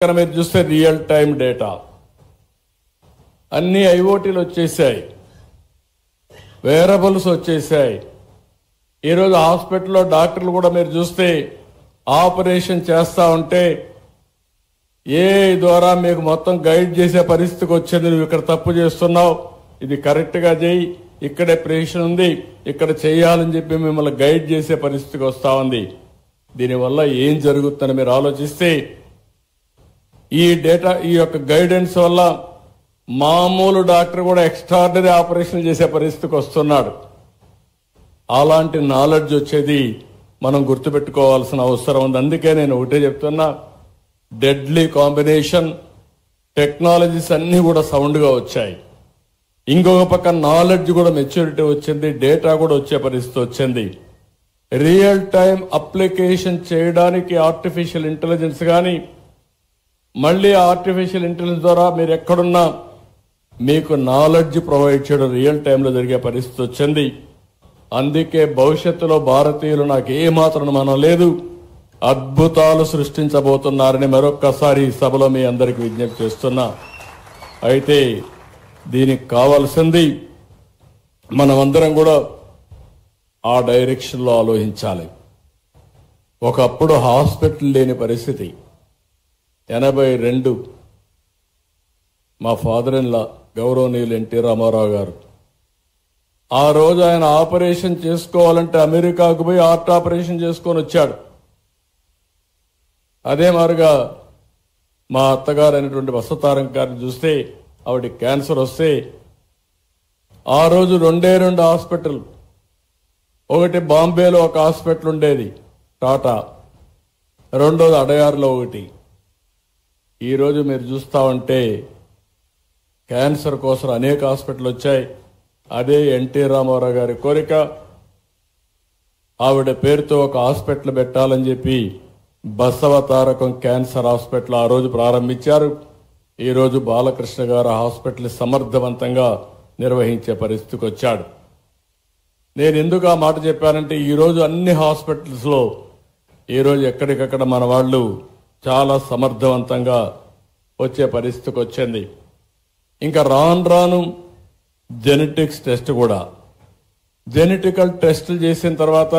ఇక్కడ మీరు చూస్తే రియల్ టైం డేటా అన్ని ఐఓటీలు వచ్చేసాయి, వేరబుల్స్ వచ్చేసాయి. ఈరోజు హాస్పిటల్లో డాక్టర్లు కూడా మీరు చూస్తే ఆపరేషన్ చేస్తా ఉంటే ఏఐ ద్వారా మీకు మొత్తం గైడ్ చేసే పరిస్థితికి వచ్చింది. నువ్వు ఇక్కడ తప్పు చేస్తున్నావు, ఇది కరెక్ట్గా చేయి, ఇక్కడే ప్రేషన్ ఉంది, ఇక్కడ చేయాలని చెప్పి మిమ్మల్ని గైడ్ చేసే పరిస్థితికి వస్తూ ఉంది. దీనివల్ల ఏం జరుగుతుందని మీరు ఆలోచిస్తే ఈ డేటా, ఈ యొక్క గైడెన్స్ వల్ల మామూలు డాక్టర్ కూడా ఎక్స్ట్రాడినరీ ఆపరేషన్ చేసే పరిస్థితికి వస్తున్నాడు. అలాంటి నాలెడ్జ్ వచ్చేది మనం గుర్తుపెట్టుకోవాల్సిన అవసరం ఉంది. అందుకే నేను ఒకటే చెప్తున్నా, డెడ్లీ కాంబినేషన్ టెక్నాలజీస్ అన్నీ కూడా సౌండ్గా వచ్చాయి. ఇంకొక పక్క నాలెడ్జ్ కూడా మెచ్యూరిటీ వచ్చింది, డేటా కూడా వచ్చే పరిస్థితి వచ్చింది. రియల్ టైం అప్లికేషన్ చేయడానికి ఆర్టిఫిషియల్ ఇంటెలిజెన్స్ కానీ, మళ్ళీ ఆర్టిఫిషియల్ ఇంటెలిజెన్స్ ద్వారా మీరు ఎక్కడున్నా మీకు నాలెడ్జ్ ప్రొవైడ్ చేయడం రియల్ టైంలో జరిగే పరిస్థితి వచ్చింది. అందుకే భవిష్యత్తులో భారతీయులు నాకు ఏమాత్రం మనం లేదు, అద్భుతాలు సృష్టించబోతున్నారని మరొక్కసారి ఈ సభలో మీ అందరికీ విజ్ఞప్తి చేస్తున్నా. అయితే దీనికి కావాల్సింది మనమందరం కూడా ఆ డైరెక్షన్లో ఆలోచించాలి. ఒకప్పుడు హాస్పిటల్ లేని పరిస్థితి. 82 మా ఫాదర్ ఇన్ లా గౌరవనీయులు ఎన్టీ రామారావు గారు, ఆ రోజు ఆయన ఆపరేషన్ చేసుకోవాలంటే అమెరికాకు పోయి హార్ట్ ఆపరేషన్ చేసుకొని వచ్చాడు. అదే మారుగా మా అత్తగారు అయినటువంటి వసతారం గారిని చూస్తే ఆవిడ క్యాన్సర్ వస్తే ఆ రోజు 2 హాస్పిటల్, ఒకటి బాంబేలో ఒక హాస్పిటల్ ఉండేది టాటా, రెండోది అడయార్లో ఒకటి. ఈరోజు మీరు చూస్తా ఉంటే క్యాన్సర్ కోసం అనేక హాస్పిటల్ వచ్చాయి. అదే ఎన్టీ రామారావు గారి కోరిక, ఆవిడ పేరుతో ఒక హాస్పిటల్ పెట్టాలని చెప్పి బసవ తారకం క్యాన్సర్ హాస్పిటల్ ఆ రోజు ప్రారంభించారు. ఈరోజు బాలకృష్ణ గారు హాస్పిటల్ సమర్థవంతంగా నిర్వహించే పరిస్థితికి వచ్చాడు. నేను ఎందుకు ఆ మాట చెప్పానంటే ఈరోజు అన్ని హాస్పిటల్స్లో ఈరోజు ఎక్కడికక్కడ మన వాళ్ళు చాలా సమర్థవంతంగా వచ్చే పరిస్థితికి వచ్చింది. ఇంకా రాను జెనెటిక్స్ టెస్ట్ కూడా, జెనెటికల్ టెస్టులు చేసిన తర్వాత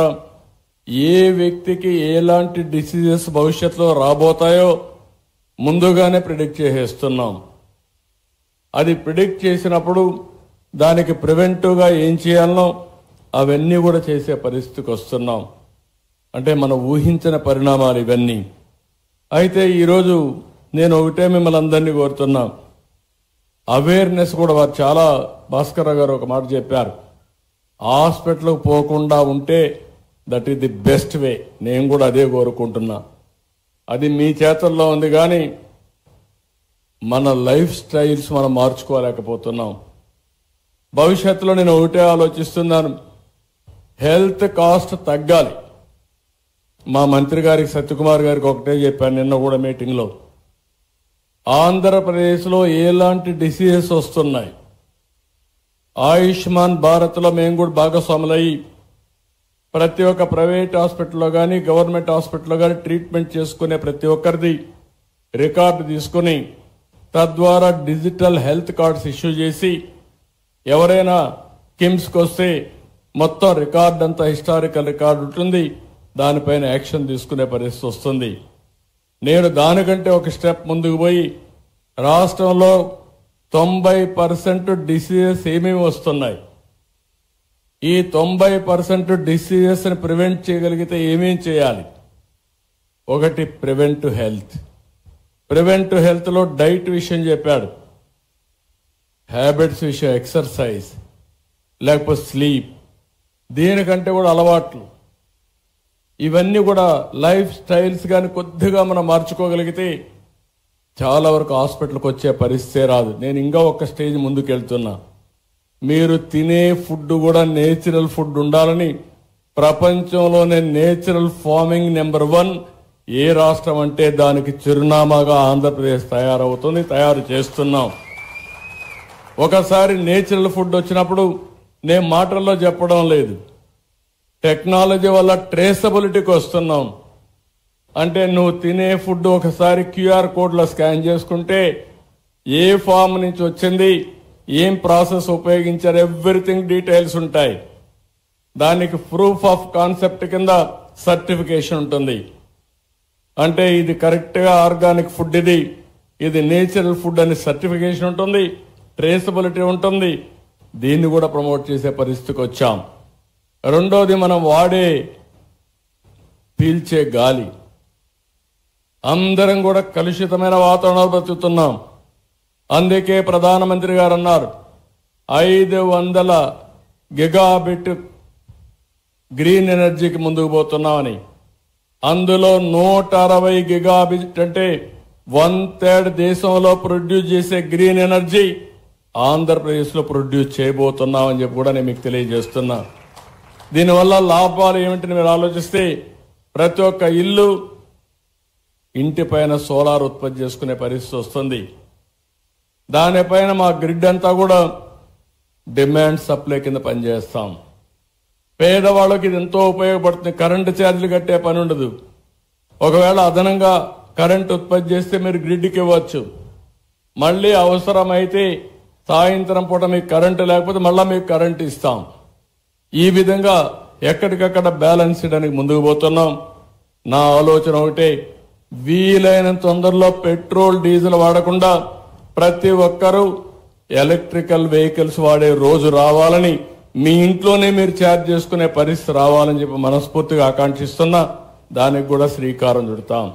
ఏ వ్యక్తికి ఎలాంటి డిసీజెస్ భవిష్యత్తులో రాబోతాయో ముందుగానే ప్రిడిక్ట్ చేసేస్తున్నాం. అది ప్రిడిక్ట్ చేసినప్పుడు దానికి ప్రివెంటివ్గా ఏం చేయాలనో అవన్నీ కూడా చేసే పరిస్థితికి వస్తున్నాం. అంటే మనం ఊహించిన పరిణామాలు ఇవన్నీ. అయితే ఈరోజు నేను ఒకటే మిమ్మల్ని అందరినీ కోరుతున్నా, అవేర్నెస్ కూడా వారు చాలా, భాస్కర్ గారు ఒక మాట చెప్పారు, హాస్పిటల్కి పోకుండా ఉంటే that is the best way. నేను కూడా అదే కోరుకుంటున్నా. అది మీ చేతుల్లో ఉంది, కానీ మన లైఫ్ స్టైల్స్ మనం మార్చుకోలేకపోతున్నాం. భవిష్యత్తులో నేను ఒకటే ఆలోచిస్తున్నాను, హెల్త్ కాస్ట్ తగ్గాలి. మా మంత్రి గారికి సత్యకుమార్ గారికి ఒకటే చెప్పాను నిన్న కూడా మీటింగ్లో, ఆంధ్రప్రదేశ్లో ఎలాంటి డిసీజెస్ వస్తున్నాయి, ఆయుష్మాన్ భారత్లో మేము కూడా భాగస్వాములయ్యి ప్రతి ఒక్క ప్రైవేట్ హాస్పిటల్లో కానీ గవర్నమెంట్ హాస్పిటల్లో కానీ ట్రీట్మెంట్ చేసుకునే ప్రతి ఒక్కరిది రికార్డు తీసుకుని తద్వారా డిజిటల్ హెల్త్ కార్డ్స్ ఇష్యూ చేసి ఎవరైనా కిమ్స్కి వస్తే మొత్తం రికార్డు అంతా హిస్టారికల్ రికార్డు ఉంటుంది, దానిపైన యాక్షన్ తీసుకునే పరిస్థితి వస్తుంది. నేను దానికంటే ఒక స్టెప్ ముందుకు పోయి రాష్ట్రంలో 90% డిసీజెస్ ఏమేమి వస్తున్నాయి, ఈ 90% డిసీజెస్ని ప్రివెంట్ చేయగలిగితే ఏమేం చేయాలి. ఒకటి ప్రివెంటివ్ హెల్త్. ప్రివెంటివ్ హెల్త్లో డైట్ విషయం చెప్పాడు, హ్యాబిట్స్ విషయం, ఎక్సర్సైజ్, లేకపోతే స్లీప్, దీనికంటే కూడా అలవాట్లు, ఇవన్నీ కూడా లైఫ్ స్టైల్స్ కానీ కొద్దిగా మనం మార్చుకోగలిగితే చాలా వరకు హాస్పిటల్కి వచ్చే పరిస్థితే రాదు. నేను ఇంకా ఒక స్టేజ్ ముందుకు వెళ్తున్నా, మీరు తినే ఫుడ్ కూడా నేచురల్ ఫుడ్ ఉండాలని ప్రపంచంలోనే నేచురల్ ఫార్మింగ్ నెంబర్ 1 ఏ రాష్ట్రం అంటే దానికి చిరునామాగా ఆంధ్రప్రదేశ్ తయారవుతుంది, తయారు చేస్తున్నాం. ఒకసారి నేచురల్ ఫుడ్ వచ్చినప్పుడు నేను మాటల్లో చెప్పడం లేదు, టెక్నాలజీ వల్ల ట్రేసబిలిటీకి వస్తున్నాం. అంటే నువ్వు తినే ఫుడ్ ఒకసారి క్యూఆర్ కోడ్లో స్కాన్ చేసుకుంటే ఏ ఫామ్ నుంచి వచ్చింది, ఏం ప్రాసెస్ ఉపయోగించారు, ఎవ్రీథింగ్ డీటెయిల్స్ ఉంటాయి. దానికి ప్రూఫ్ ఆఫ్ కాన్సెప్ట్ కింద సర్టిఫికేషన్ ఉంటుంది. అంటే ఇది కరెక్ట్గా ఆర్గానిక్ ఫుడ్, ఇది నేచురల్ ఫుడ్ అని సర్టిఫికేషన్ ఉంటుంది, ట్రేసబిలిటీ ఉంటుంది. దీన్ని కూడా ప్రమోట్ చేసే పరిస్థితికి వచ్చాం. రెండోది, మనం వాడే పీల్చే గాలి, అందరం కూడా కలుషితమైన వాతావరణంలో బ్రతుకుతున్నాం. అందుకే ప్రధానమంత్రి గారు అన్నారు 500 గిగాబిట్ గ్రీన్ ఎనర్జీకి ముందుకు పోతున్నామని. అందులో 160 గిగాబిట్ అంటే 1/3 దేశంలో ప్రొడ్యూస్ చేసే గ్రీన్ ఎనర్జీ ఆంధ్రప్రదేశ్లో ప్రొడ్యూస్ చేయబోతున్నామని చెప్పి కూడా నేను మీకు తెలియజేస్తున్నా. దీనివల్ల లాభాలు ఏమిటని మీరు ఆలోచిస్తే, ప్రతి ఒక్క ఇల్లు, ఇంటి పైన సోలార్ ఉత్పత్తి చేసుకునే పరిస్థితి వస్తుంది. దానిపైన మా గ్రిడ్ అంతా కూడా డిమాండ్ సప్లై కింద పనిచేస్తాం. పేదవాళ్ళకి ఇది ఎంతో ఉపయోగపడుతుంది. కరెంటు ఛార్జీలు కట్టే పని ఉండదు. ఒకవేళ అదనంగా కరెంటు ఉత్పత్తి చేస్తే మీరు గ్రిడ్కి ఇవ్వచ్చు. మళ్ళీ అవసరమైతే సాయంత్రం పూట మీకు కరెంటు లేకపోతే మళ్ళీ మీకు కరెంటు ఇస్తాం. ఈ విధంగా ఎక్కడికక్కడ బ్యాలెన్స్ చేయడానికి ముందుకు పోతున్నాం. నా ఆలోచన ఒకటే, వీలైనంత తొందరలో పెట్రోల్ డీజిల్ వాడకుండా ప్రతి ఒక్కరూ ఎలక్ట్రికల్ వెహికల్స్ వాడే రోజు రావాలని, మీ ఇంట్లోనే మీరు ఛార్జ్ చేసుకునే పరిస్థితి రావాలని చెప్పి మనస్ఫూర్తిగా ఆకాంక్షిస్తున్నా. దానికి కూడా శ్రీకారం చుడతాం.